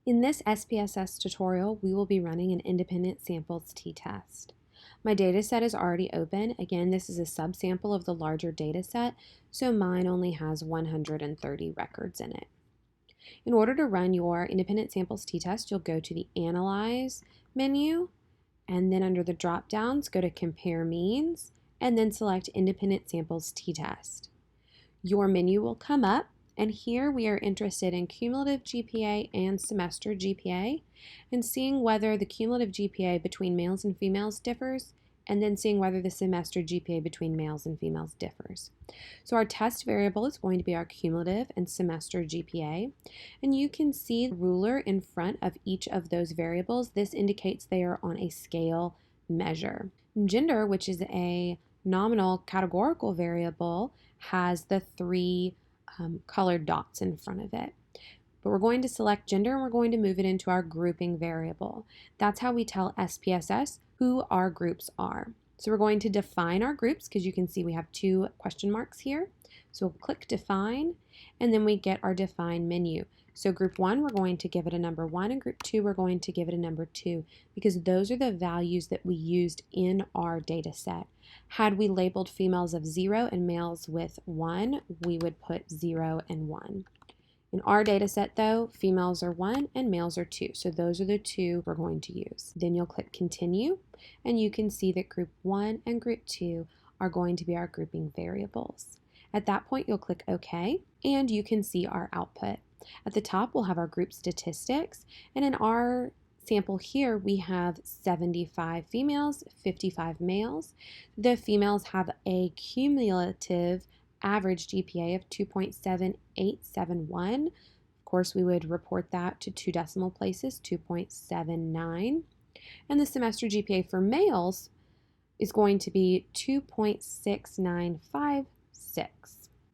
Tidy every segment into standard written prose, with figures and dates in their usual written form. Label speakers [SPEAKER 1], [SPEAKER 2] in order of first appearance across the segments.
[SPEAKER 1] In this SPSS tutorial, we will be running an independent samples t-test. My data set is already open. Again, this is a subsample of the larger data set, so mine only has 130 records in it. In order to run your independent samples t-test, you'll go to the Analyze menu, and then under the drop-downs, go to Compare Means, and then select Independent Samples t-test. Your menu will come up, and here we are interested in cumulative GPA and semester GPA, and seeing whether the cumulative GPA between males and females differs, and then seeing whether the semester GPA between males and females differs. So our test variable is going to be our cumulative and semester GPA, and you can see the ruler in front of each of those variables. This indicates they are on a scale measure. Gender, which is a nominal categorical variable, has the three colored dots in front of it. But we're going to select gender and we're going to move it into our grouping variable. That's how we tell SPSS who our groups are. So we're going to define our groups because you can see we have two question marks here. So we'll click define and then we get our define menu. So group 1, we're going to give it a number 1, and group 2, we're going to give it a number 2 because those are the values that we used in our data set. Had we labeled females of 0 and males with 1, we would put 0 and 1. In our data set though, females are 1 and males are 2, so those are the two we're going to use. Then you'll click continue and you can see that group 1 and group 2 are going to be our grouping variables. At that point you'll click OK and you can see our output. At the top we'll have our group statistics, and in our sample here we have 75 females, 55 males. The females have a cumulative average GPA of 2.7871. Of course, we would report that to two decimal places, 2.79. And the semester GPA for males is going to be 2.6956.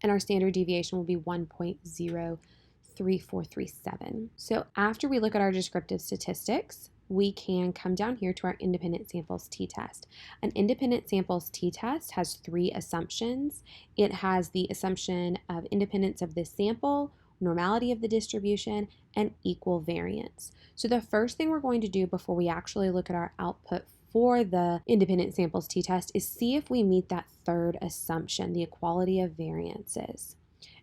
[SPEAKER 1] And our standard deviation will be 1.03437. So after we look at our descriptive statistics, we can come down here to our independent samples t-test. An independent samples t-test has three assumptions. It has the assumption of independence of the sample, normality of the distribution, and equal variance. So the first thing we're going to do before we actually look at our output for the independent samples t-test is see if we meet that third assumption, the equality of variances.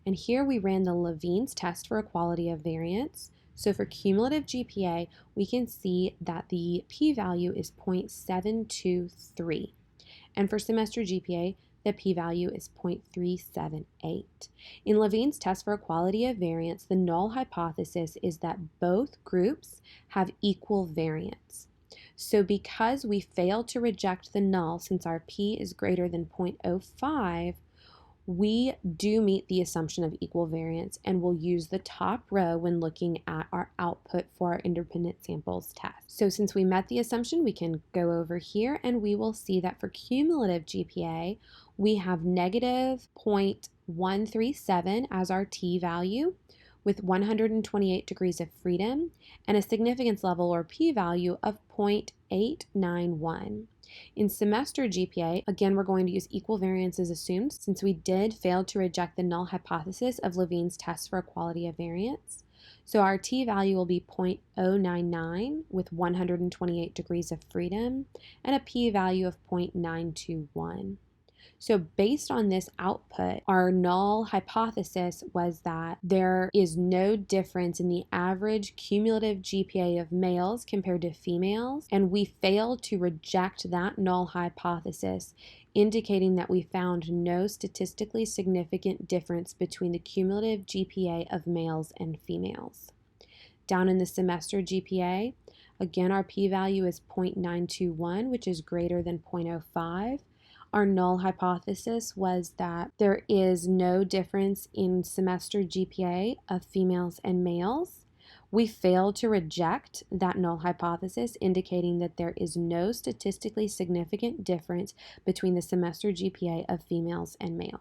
[SPEAKER 1] And here we ran the Levene's test for equality of variance. So for cumulative GPA, we can see that the p-value is 0.723. And for semester GPA, the p-value is 0.378. In Levene's test for equality of variance, the null hypothesis is that both groups have equal variance. So because we failed to reject the null since our p is greater than 0.05, we do meet the assumption of equal variance and we'll use the top row when looking at our output for our independent samples test. So since we met the assumption, we can go over here and we will see that for cumulative GPA, we have negative 0.137 as our t value with 128 degrees of freedom and a significance level or p-value of 0.891. In semester GPA, again, we're going to use equal variance as assumed since we did fail to reject the null hypothesis of Levene's test for equality of variance. So our t-value will be 0.099 with 128 degrees of freedom and a p-value of 0.921. So based on this output, our null hypothesis was that there is no difference in the average cumulative GPA of males compared to females, and we failed to reject that null hypothesis, indicating that we found no statistically significant difference between the cumulative GPA of males and females. Down in the semester GPA, again, our p-value is 0.921, which is greater than 0.05. Our null hypothesis was that there is no difference in semester GPA of females and males. We failed to reject that null hypothesis, indicating that there is no statistically significant difference between the semester GPA of females and males.